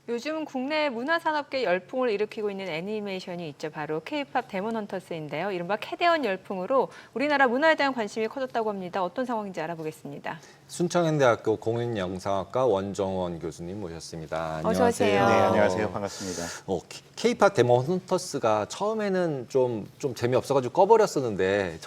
요즘 국내 문화산업계 열풍을 일으키고 있는 애니메이션이 있죠. 바로 K-팝 데몬 헌터스인데요. 이른바 캐데언 열풍으로 우리나라 문화에 대한 관심이 커졌다고 합니다. 어떤 상황인지 알아보겠습니다. 순천향대학교 공인영상학과 원정원 교수님 모셨습니다. 어서 오세요. 안녕하세요. 네, 안녕하세요. 반갑습니다. K-팝 데몬 헌터스가 처음에는 좀 재미없어가지고 꺼버렸었는데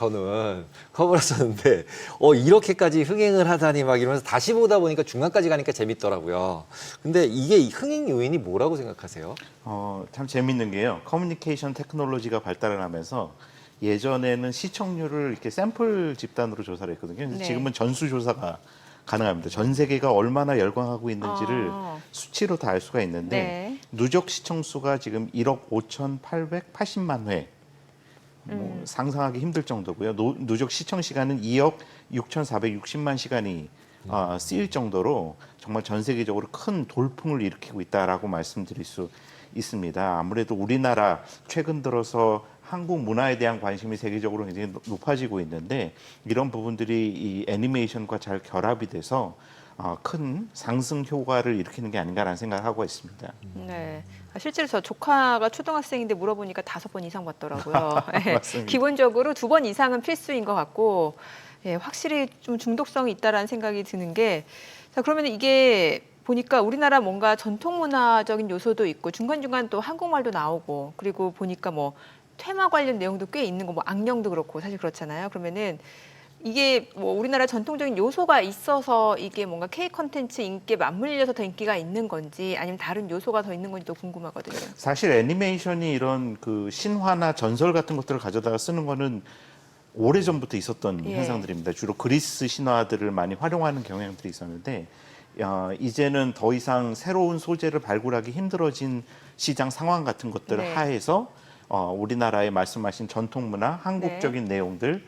이렇게까지 흥행을 하다니 막 이러면서 다시 보다 보니까 중간까지 가니까 재밌더라고요. 근데 이게 흥행 요인이 뭐라고 생각하세요? 참 재밌는 게요. 커뮤니케이션 테크놀로지가 발달을 하면서 예전에는 시청률을 이렇게 샘플 집단으로 조사를 했거든요. 근데 네. 지금은 전수 조사가 가능합니다. 전 세계가 얼마나 열광하고 있는지를 수치로 다 알 수가 있는데 네. 누적 시청 수가 지금 1억 5,880만 회. 상상하기 힘들 정도고요. 누적 시청 시간은 2억 6,460만 시간이 쓰일 정도로 정말 전 세계적으로 큰 돌풍을 일으키고 있다라고 말씀드릴 수 있습니다. 아무래도 우리나라 최근 들어서 한국 문화에 대한 관심이 세계적으로 굉장히 높아지고 있는데 이런 부분들이 이 애니메이션과 잘 결합이 돼서 큰 상승 효과를 일으키는 게 아닌가라는 생각을 하고 있습니다. 네. 실제로 저 조카가 초등학생인데 물어보니까 5번 이상 봤더라고요. 네. 맞습니다. 기본적으로 2번 이상은 필수인 것 같고, 예, 확실히 좀 중독성이 있다라는 생각이 드는 게, 자, 그러면 이게 보니까 우리나라 뭔가 전통 문화적인 요소도 있고 중간중간 또 한국말도 나오고 그리고 보니까 뭐 테마 관련 내용도 꽤 있는 거, 뭐 악령도 그렇고 사실 그렇잖아요. 그러면은 이게 뭐 우리나라 전통적인 요소가 있어서 이게 뭔가 K 콘텐츠 인기에 맞물려서 더 인기가 있는 건지 아니면 다른 요소가 더 있는 건지도 궁금하거든요. 사실 애니메이션이 이런 그 신화나 전설 같은 것들을 가져다가 쓰는 거는 오래전부터 있었던 예. 현상들입니다. 주로 그리스 신화들을 많이 활용하는 경향들이 있었는데 이제는 더 이상 새로운 소재를 발굴하기 힘들어진 시장 상황 같은 것들을 네. 하에서 우리나라의 말씀하신 전통 문화, 한국적인 내용들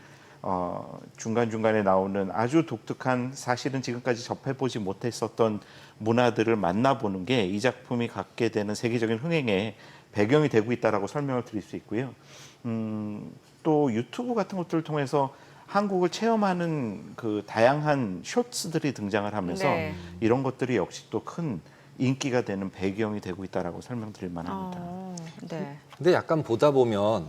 중간중간에 나오는 아주 독특한 사실은 지금까지 접해보지 못했었던 문화들을 만나보는 게 이 작품이 갖게 되는 세계적인 흥행의 배경이 되고 있다라고 설명을 드릴 수 있고요. 또 유튜브 같은 것들을 통해서 한국을 체험하는 그 다양한 쇼츠들이 등장을 하면서 네. 이런 것들이 역시 또 큰 인기가 되는 배경이 되고 있다라고 설명드릴 만합니다. 네. 근데 약간 보다 보면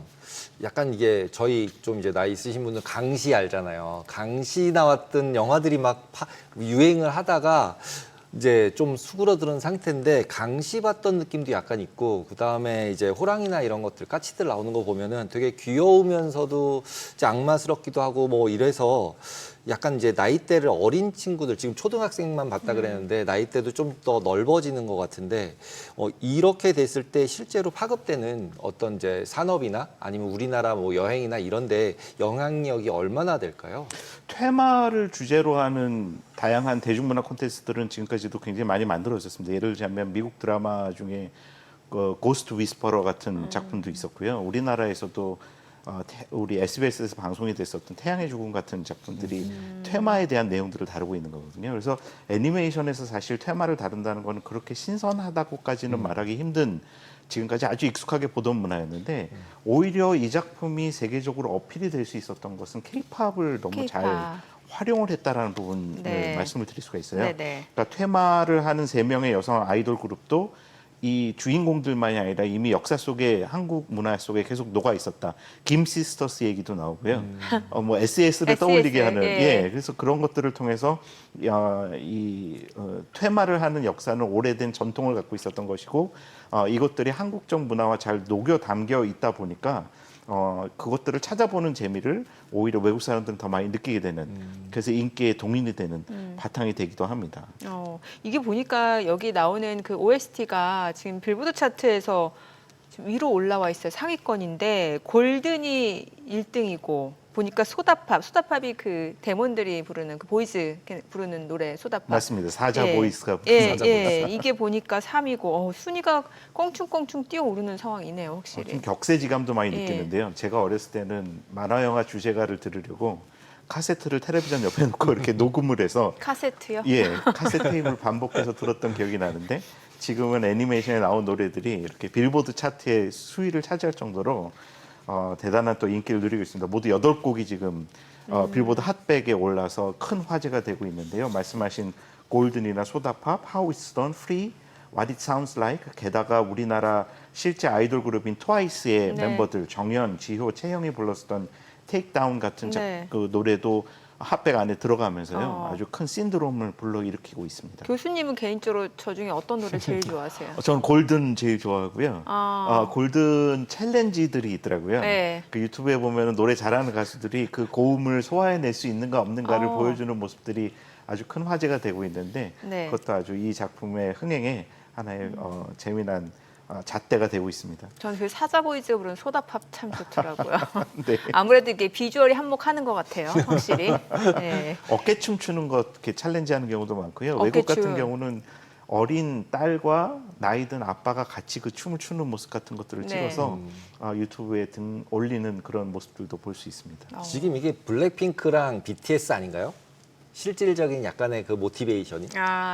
약간 이게 저희 좀 이제 나이 있으신 분들 강시 알잖아요. 강시 나왔던 영화들이 막 유행을 하다가 이제 좀 수그러드는 상태인데 강시 봤던 느낌도 약간 있고 그다음에 이제 호랑이나 이런 것들 까치들 나오는 거 보면은 되게 귀여우면서도 이제 악마스럽기도 하고 뭐 이래서 약간 이제 나이대를 어린 친구들 지금 초등학생만 봤다 그랬는데 나이대도 좀 더 넓어지는 것 같은데 이렇게 됐을 때 실제로 파급되는 어떤 이제 산업이나 아니면 우리나라 뭐 여행이나 이런데 영향력이 얼마나 될까요? 테마를 주제로 하는 다양한 대중문화 콘텐츠들은 지금까지도 굉장히 많이 만들어졌습니다. 예를 들자면 미국 드라마 중에 고스트 위스퍼러 같은 작품도 있었고요. 우리나라에서도 우리 SBS에서 방송이 됐었던 태양의 죽음 같은 작품들이 테마에 대한 내용들을 다루고 있는 거거든요. 그래서 애니메이션에서 사실 테마를 다룬다는 거는 그렇게 신선하다고까지는 말하기 힘든 지금까지 아주 익숙하게 보던 문화였는데 오히려 이 작품이 세계적으로 어필이 될 수 있었던 것은 K-팝을 너무 잘 K-팝. 활용을 했다라는 부분을 네. 말씀을 드릴 수가 있어요. 네네. 그러니까 테마를 하는 3명의 여성 아이돌 그룹도 이 주인공들만이 아니라 이미 역사 속에 한국 문화 속에 계속 녹아 있었다. 김 시스터스 얘기도 나오고요. 뭐 SS를 떠올리게 하는 그래서 그런 것들을 통해서 퇴마를 하는 역사는 오래된 전통을 갖고 있었던 것이고 이것들이 한국적 문화와 잘 녹여 담겨 있다 보니까 그것들을 찾아보는 재미를 오히려 외국 사람들은 더 많이 느끼게 되는 그래서 인기에 동인이 되는 바탕이 되기도 합니다. 이게 보니까 여기 나오는 그 OST가 지금 빌보드 차트에서 지금 위로 올라와 있어요. 상위권인데 골든이 1등이고 보니까 소다팝이 그 데몬들이 부르는 그 보이즈 부르는 노래 소다팝. 맞습니다. 사자 예. 보이스가 예, 사자 예. 보이스. 이게 보니까 3위고 순위가 껑충껑충 뛰어오르는 상황이네요, 확실히. 좀 격세지감도 많이 예. 느끼는데요. 제가 어렸을 때는 만화 영화 주제가를 들으려고 카세트를 텔레비전 옆에 놓고 이렇게 녹음을 해서 카세트요? 카세트 테이프를 반복해서 들었던 기억이 나는데 지금은 애니메이션에 나온 노래들이 이렇게 빌보드 차트의 수위를 차지할 정도로 대단한 또 인기를 누리고 있습니다. 모두 8곡이 지금 빌보드 핫백에 올라서 큰 화제가 되고 있는데요. 말씀하신 골든이나 소다팝, How It's Done, Free, What It Sounds Like. 게다가 우리나라 실제 아이돌 그룹인 트와이스의 네. 멤버들 정연, 지효, 채영이 불렀었던 Take Down 같은 네. 그 노래도 핫백 안에 들어가면서요. 어. 아주 큰 신드롬을 불러일으키고 있습니다. 교수님은 개인적으로 저 중에 어떤 노래 제일 좋아하세요? 저는 골든 제일 좋아하고요. 골든 챌린지들이 있더라고요. 네. 그 유튜브에 보면 노래 잘하는 가수들이 그 고음을 소화해낼 수 있는가 없는가를 보여주는 모습들이 아주 큰 화제가 되고 있는데 네. 그것도 아주 이 작품의 흥행에 하나의 재미난 잣대가 되고 있습니다. 저는 그 사자보이즈가 부른 소다팝 참 좋더라고요. 네. 아무래도 이게 비주얼이 한몫하는 것 같아요, 확실히. 네. 어깨춤 추는 것 이렇게 챌린지하는 경우도 많고요. 외국 어깨춤. 같은 경우는 어린 딸과 나이 든 아빠가 같이 그 춤을 추는 모습 같은 것들을 네. 찍어서 유튜브에 등 올리는 그런 모습들도 볼 수 있습니다. 지금 이게 블랙핑크랑 BTS 아닌가요? 실질적인 약간의 그 모티베이션이.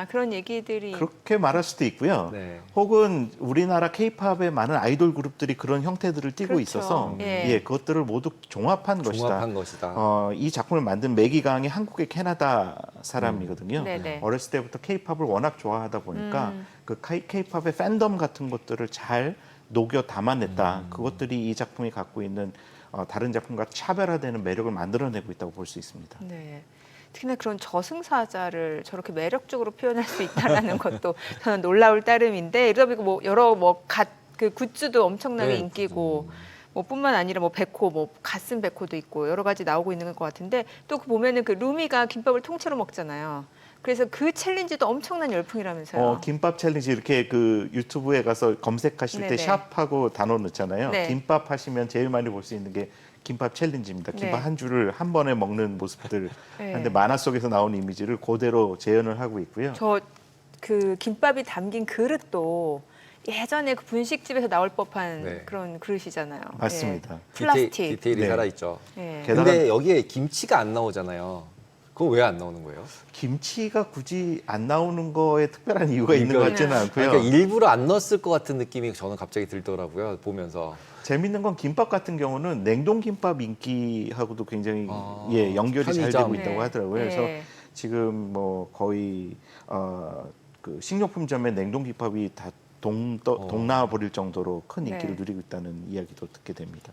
그런 얘기들이. 그렇게 말할 수도 있고요. 네. 혹은 우리나라 케이팝의 많은 아이돌 그룹들이 그런 형태들을 띠고 그렇죠. 있어서 예. 그것들을 모두 종합한 종합한 것이다. 것이다. 이 작품을 만든 매기 강이 한국의 캐나다 사람이거든요. 네네. 어렸을 때부터 케이팝을 워낙 좋아하다 보니까 그 케이팝의 팬덤 같은 것들을 잘 녹여 담아냈다. 그것들이 이 작품이 갖고 있는 다른 작품과 차별화되는 매력을 만들어내고 있다고 볼 수 있습니다. 네. 특히나 그런 저승사자를 저렇게 매력적으로 표현할 수 있다라는 것도 저는 놀라울 따름인데 이러다 보니까 뭐 여러 그 굿즈도 엄청나게 네. 인기고 뭐 뿐만 아니라 뭐 백호, 뭐 갓슨 백호도 있고 여러 가지 나오고 있는 것 같은데 또 그 보면은 그 루미가 김밥을 통째로 먹잖아요. 그래서 그 챌린지도 엄청난 열풍이라면서요. 김밥 챌린지 이렇게 그 유튜브에 가서 검색하실 때 네네. 샵하고 단어 넣잖아요. 네. 김밥 하시면 제일 많이 볼 수 있는 게 김밥 챌린지입니다. 김밥 네. 한 줄을 한 번에 먹는 모습들. 네. 근데 만화 속에서 나온 이미지를 그대로 재현을 하고 있고요. 저 그 김밥이 담긴 그릇도 예전에 그 분식집에서 나올 법한 네. 그런 그릇이잖아요. 맞습니다. 예. 플라스틱. 디테일이 네. 살아있죠. 예. 근데 여기에 김치가 안 나오잖아요. 그건 왜 안 나오는 거예요? 김치가 굳이 안 나오는 거에 특별한 이유가 있는 것 같지는 않고요. 그러니까 일부러 안 넣었을 것 같은 느낌이 저는 갑자기 들더라고요. 보면서. 재밌는 건 김밥 같은 경우는 냉동 김밥 인기하고도 굉장히 연결이 잘 편의점. 되고 있다고 네. 하더라고요. 그래서 네. 지금 뭐 거의 그 식료품점의 냉동 김밥이 다 동나와 버릴 정도로 큰 인기를 네. 누리고 있다는 이야기도 듣게 됩니다.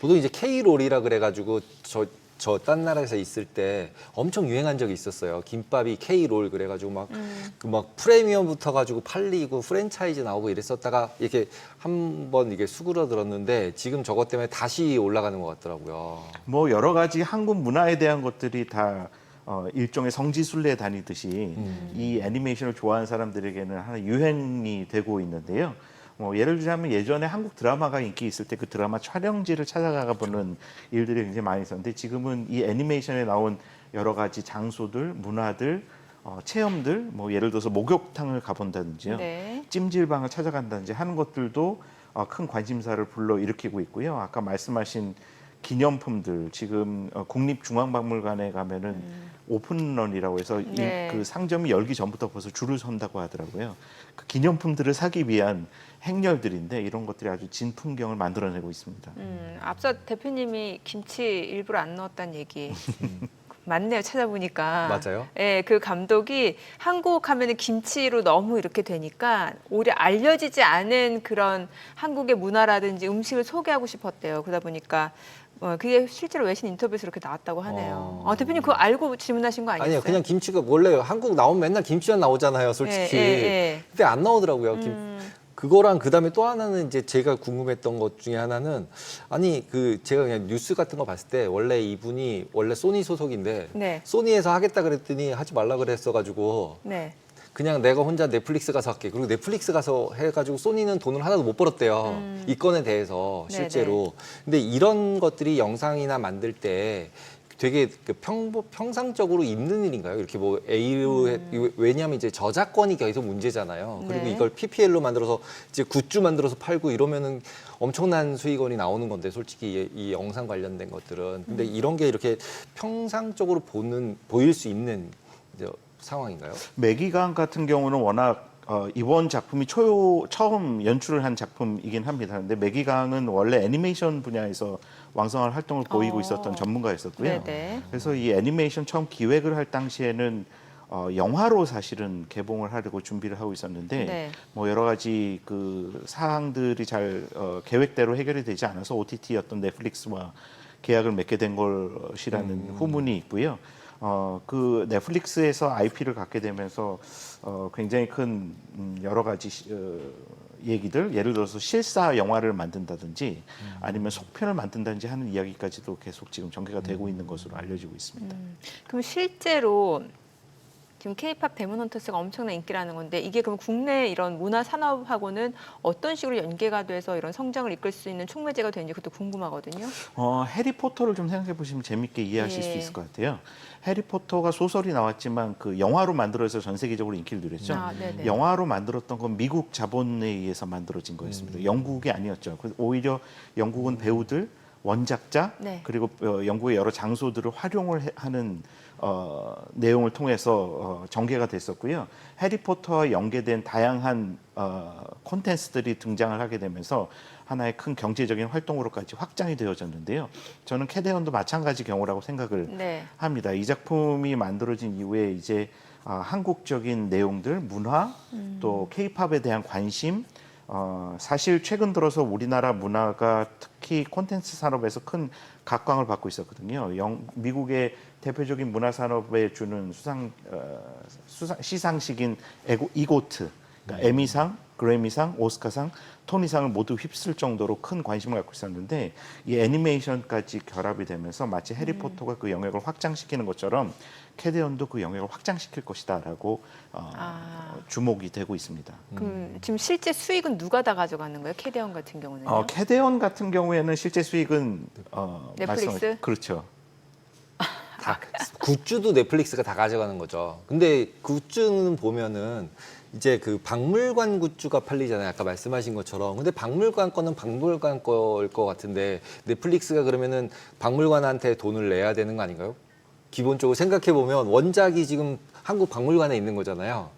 보통 이제 K롤이라 그래가지고 저 딴 나라에서 있을 때 엄청 유행한 적이 있었어요. 김밥이 K롤 그래가지고 막 그 막 프리미엄 붙어가지고 팔리고 프랜차이즈 나오고 이랬었다가 이렇게 한번 이게 수그러들었는데 지금 저것 때문에 다시 올라가는 것 같더라고요. 뭐 여러 가지 한국 문화에 대한 것들이 다 일종의 성지순례 다니듯이 이 애니메이션을 좋아하는 사람들에게는 하나 유행이 되고 있는데요. 뭐 예를 들자면 예전에 한국 드라마가 인기 있을 때 그 드라마 촬영지를 찾아가 보는 일들이 굉장히 많이 있었는데 지금은 이 애니메이션에 나온 여러 가지 장소들, 문화들, 체험들, 뭐 예를 들어서 목욕탕을 가본다든지요, 네. 찜질방을 찾아간다든지 하는 것들도 큰 관심사를 불러일으키고 있고요. 아까 말씀하신 기념품들 지금 국립중앙박물관에 가면은 오픈런이라고 해서 네. 그 상점이 열기 전부터 벌써 줄을 선다고 하더라고요. 그 기념품들을 사기 위한 행렬들인데 이런 것들이 아주 진풍경을 만들어내고 있습니다. 앞서 대표님이 김치 일부러 안 넣었다는 얘기 맞네요. 찾아보니까. 맞아요? 예, 그 감독이 한국 하면은 김치로 너무 이렇게 되니까 오히려 알려지지 않은 그런 한국의 문화라든지 음식을 소개하고 싶었대요. 그러다 보니까 그게 실제로 외신 인터뷰에서 이렇게 나왔다고 하네요. 대표님 그거 알고 질문하신 거 아니었어요? 아니요, 그냥 김치가 원래 한국 나오면 맨날 김치만 나오잖아요, 솔직히. 예. 근데 안 나오더라고요. 그거랑 그다음에 또 하나는 이제 제가 궁금했던 것 중에 하나는 아니 그 제가 그냥 뉴스 같은 거 봤을 때 원래 이분이 원래 소니 소속인데 네. 소니에서 하겠다 그랬더니 하지 말라 그랬어가지고 네. 그냥 내가 혼자 넷플릭스 가서 할게. 그리고 넷플릭스 가서 해가지고 소니는 돈을 하나도 못 벌었대요. 이 건에 대해서 실제로. 근데 이런 것들이 영상이나 만들 때 되게 그 평상적으로 있는 일인가요? 이렇게 뭐 왜냐하면 이제 저작권이 계속 문제잖아요. 그리고 네. 이걸 PPL로 만들어서 이제 굿즈 만들어서 팔고 이러면은 엄청난 수익원이 나오는 건데 솔직히 이 영상 관련된 것들은. 근데 이런 게 이렇게 평상적으로 보일 수 있는 이제 상황인가요? 매기강 같은 경우는 워낙 이번 작품이 처음 연출을 한 작품이긴 합니다. 근데 매기강은 원래 애니메이션 분야에서 왕성한 활동을 보이고 있었던 전문가였었고요. 네네. 그래서 이 애니메이션 처음 기획을 할 당시에는 영화로 사실은 개봉을 하려고 준비를 하고 있었는데 네. 뭐 여러 가지 그 사항들이 잘 계획대로 해결이 되지 않아서 OTT였던 넷플릭스와 계약을 맺게 된 것이라는 후문이 있고요. 그 넷플릭스에서 IP를 갖게 되면서 굉장히 큰 여러 가지 얘기들, 예를 들어서 실사 영화를 만든다든지 아니면 속편을 만든다든지 하는 이야기까지도 계속 지금 전개가 되고 있는 것으로 알려지고 있습니다. 그럼 실제로 지금 K-팝 데몬 헌터스가 엄청난 인기라는 건데 이게 그럼 국내 이런 문화 산업하고는 어떤 식으로 연계가 돼서 이런 성장을 이끌 수 있는 촉매제가 되는지 그것도 궁금하거든요. 해리포터를 좀 생각해 보시면 재밌게 이해하실 예. 수 있을 것 같아요. 해리포터가 소설이 나왔지만 그 영화로 만들어서 전 세계적으로 인기를 누렸죠. 아, 네네. 영화로 만들었던 건 미국 자본에 의해서 만들어진 거였습니다. 영국이 아니었죠. 오히려 영국은 배우들, 원작자, 네. 그리고 영국의 여러 장소들을 활용을 하는 내용을 통해서 전개가 됐었고요. 해리포터와 연계된 다양한 콘텐츠들이 등장을 하게 되면서 하나의 큰 경제적인 활동으로까지 확장이 되어졌는데요. 저는 캐대언도 마찬가지 경우라고 생각을 네. 합니다. 이 작품이 만들어진 이후에 이제 한국적인 내용들, 문화, 또 K-팝에 대한 관심, 사실 최근 들어서 우리나라 문화가 특히 콘텐츠 산업에서 큰 각광을 받고 있었거든요. 미국의 대표적인 문화 산업에 주는 시상식인 이고트, 그러니까 에미상, 그래미상, 오스카상, 토니상을 모두 휩쓸 정도로 큰 관심을 갖고 있었는데 이 애니메이션까지 결합이 되면서 마치 해리포터가 그 영역을 확장시키는 것처럼 캐대언도 그 영역을 확장시킬 것이다라고 주목이 되고 있습니다. 그럼 지금 실제 수익은 누가 다 가져가는 거예요? 캐대언 같은 경우는요? 캐대언 같은 경우에는 실제 수익은 넷플릭스? 그렇죠. 다 굿즈도 넷플릭스가 다 가져가는 거죠. 근데 굿즈는 보면은 이제 그 박물관 굿즈가 팔리잖아요. 아까 말씀하신 것처럼. 근데 박물관 거는 박물관 거일 것 같은데 넷플릭스가 그러면은 박물관한테 돈을 내야 되는 거 아닌가요? 기본적으로 생각해 보면 원작이 지금 한국 박물관에 있는 거잖아요.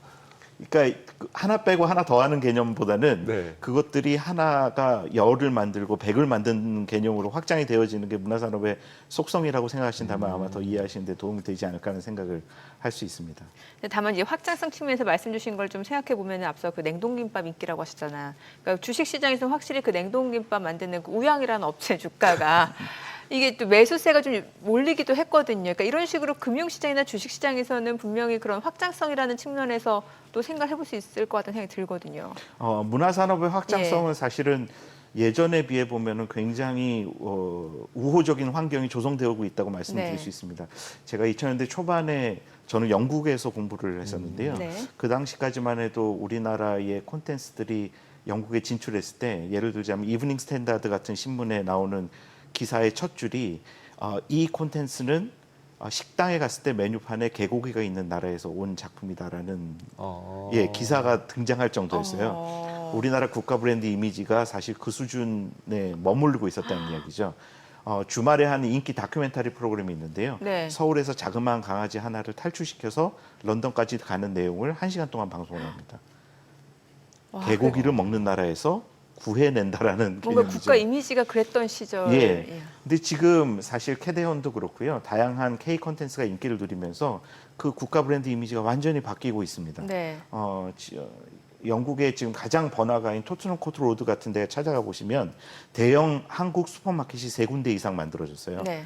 그러니까 하나 빼고 하나 더하는 개념보다는 네. 그것들이 하나가 열을 만들고 백을 만드는 개념으로 확장이 되어지는 게 문화산업의 속성이라고 생각하신다면 아마 더 이해하시는 데 도움이 되지 않을까 하는 생각을 할 수 있습니다. 근데 다만 이제 확장성 측면에서 말씀 주신 걸 좀 생각해 보면 앞서 그 냉동김밥 인기라고 하셨잖아. 그러니까 주식시장에서 확실히 그 냉동김밥 만드는 그 우양이라는 업체 주가가 이게 또 매수세가 좀 몰리기도 했거든요. 그러니까 이런 식으로 금융시장이나 주식시장에서는 분명히 그런 확장성이라는 측면에서 또 생각해 볼 수 있을 것 같다는 생각이 들거든요. 문화산업의 확장성은 사실은 예전에 비해 보면은 굉장히 우호적인 환경이 조성되고 있다고 말씀드릴 네. 수 있습니다. 제가 2000년대 초반에 저는 영국에서 공부를 했었는데요. 네. 그 당시까지만 해도 우리나라의 콘텐츠들이 영국에 진출했을 때 예를 들자면 이브닝 스탠다드 같은 신문에 나오는 기사의 첫 줄이 이 콘텐츠는 식당에 갔을 때 메뉴판에 개고기가 있는 나라에서 온 작품이다라는 기사가 등장할 정도였어요. 우리나라 국가 브랜드 이미지가 사실 그 수준에 머무르고 있었다는 이야기죠. 주말에 하는 인기 다큐멘터리 프로그램이 있는데요. 네. 서울에서 자그마한 강아지 하나를 탈출시켜서 런던까지 가는 내용을 1시간 동안 방송을 합니다. 와, 개고기를 먹는 나라에서 구해낸다라는 뭔가 개념이죠. 국가 이미지가 그랬던 시절. 예. 근데 지금 사실 캐대언도 그렇고요. 다양한 K 콘텐츠가 인기를 누리면서 그 국가 브랜드 이미지가 완전히 바뀌고 있습니다. 네. 영국의 지금 가장 번화가인 토트넘 코트 로드 같은 데 찾아가 보시면 대형 한국 슈퍼마켓이 3군데 이상 만들어졌어요. 네.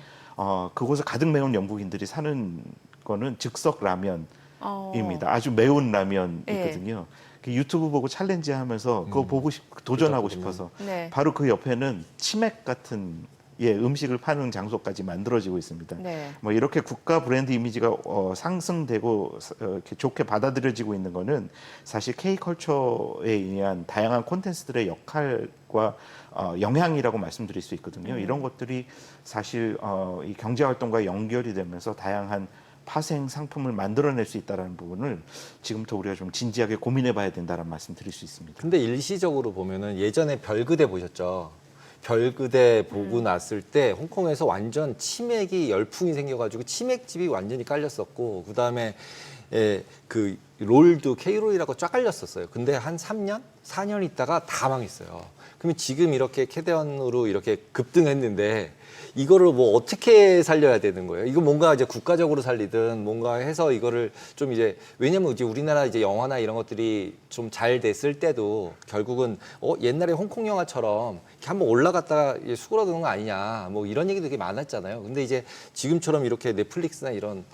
그곳에 가득 메운 영국인들이 사는 거는 즉석 라면입니다. 어. 아주 매운 라면이거든요. 예. 그 유튜브 보고 챌린지 하면서 그거 보고 도전하고 싶어서 네. 바로 그 옆에는 치맥 같은 음식을 파는 장소까지 만들어지고 있습니다. 네. 뭐 이렇게 국가 브랜드 이미지가 상승되고 이렇게 좋게 받아들여지고 있는 거는 사실 K컬처에 의한 다양한 콘텐츠들의 역할과 영향이라고 말씀드릴 수 있거든요. 이런 것들이 사실 이 경제 활동과 연결이 되면서 다양한 파생 상품을 만들어낼 수 있다는 부분을 지금부터 우리가 좀 진지하게 고민해봐야 된다는 말씀 드릴 수 있습니다. 근데 일시적으로 보면은 예전에 별그대 보셨죠? 별그대 보고 났을 때 홍콩에서 완전 치맥이 열풍이 생겨가지고 치맥집이 완전히 깔렸었고 그다음에 그 롤도 K롤이라고 쫙 깔렸었어요. 근데 한 3년, 4년 있다가 다 망했어요. 그러면 지금 이렇게 캐대언으로 이렇게 급등했는데 이거를 뭐 어떻게 살려야 되는 거예요? 이거 뭔가 이제 국가적으로 살리든 뭔가 해서 이거를 좀 이제 왜냐면 이제 우리나라 이제 영화나 이런 것들이 좀 잘 됐을 때도 결국은 옛날에 홍콩 영화처럼 이렇게 한번 올라갔다가 이제 수그러드는 거 아니냐 뭐 이런 얘기도 되게 많았잖아요. 근데 이제 지금처럼 이렇게 넷플릭스나 이런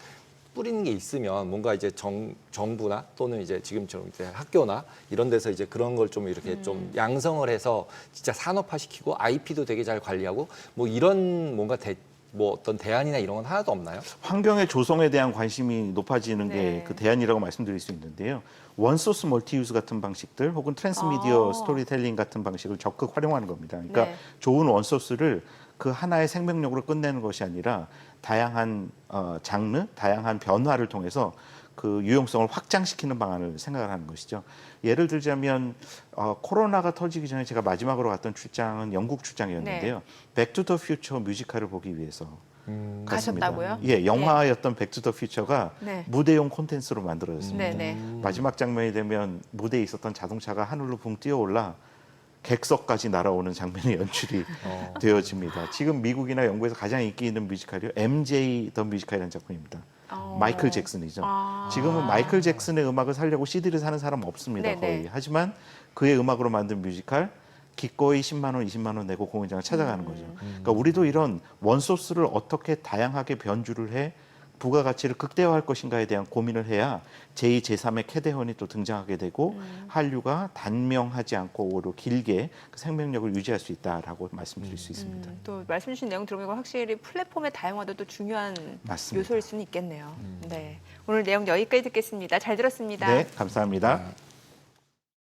뿌리는 게 있으면 뭔가 이제 정부나 또는 이제 지금처럼 이제 학교나 이런 데서 이제 그런 걸 좀 이렇게 좀 양성을 해서 진짜 산업화시키고 IP도 되게 잘 관리하고 뭐 이런 뭔가 뭐 어떤 대안이나 이런 건 하나도 없나요? 환경의 조성에 대한 관심이 높아지는 네. 게 그 대안이라고 말씀드릴 수 있는데요. 원소스 멀티유즈 같은 방식들 혹은 트랜스미디어 스토리텔링 같은 방식을 적극 활용하는 겁니다. 그러니까 네. 좋은 원소스를 그 하나의 생명력으로 끝내는 것이 아니라 다양한 장르, 다양한 변화를 통해서 그 유용성을 확장시키는 방안을 생각을 하는 것이죠. 예를 들자면 코로나가 터지기 전에 제가 마지막으로 갔던 출장은 영국 출장이었는데요. 백투 더 퓨처 뮤지컬을 보기 위해서 갔습니다. 가셨다고요? 예, 영화였던 백투 더 퓨처가 네. 무대용 콘텐츠로 만들어졌습니다. 네, 네. 마지막 장면이 되면 무대에 있었던 자동차가 하늘로 붕 뛰어올라 객석까지 날아오는 장면의 연출이 되어집니다. 지금 미국이나 영국에서 가장 인기 있는 뮤지컬이요. MJ 더 뮤지컬이라는 작품입니다. 마이클 잭슨이죠. 지금은 마이클 잭슨의 음악을 살려고 CD를 사는 사람 없습니다. 네네. 거의. 하지만 그의 음악으로 만든 뮤지컬 기꺼이 10만 원, 20만 원 내고 공연장을 찾아가는 거죠. 그러니까 우리도 이런 원소스를 어떻게 다양하게 변주를 해 부가가치를 극대화할 것인가에 대한 고민을 해야 제2, 제3의 캐대헌이 또 등장하게 되고 한류가 단명하지 않고 오히려 길게 그 생명력을 유지할 수 있다라고 말씀드릴 수 있습니다. 또 말씀 주신 내용 들어보니까 확실히 플랫폼의 다양화도 또 중요한 맞습니다. 요소일 수는 있겠네요. 네, 오늘 내용 여기까지 듣겠습니다. 잘 들었습니다. 네, 감사합니다.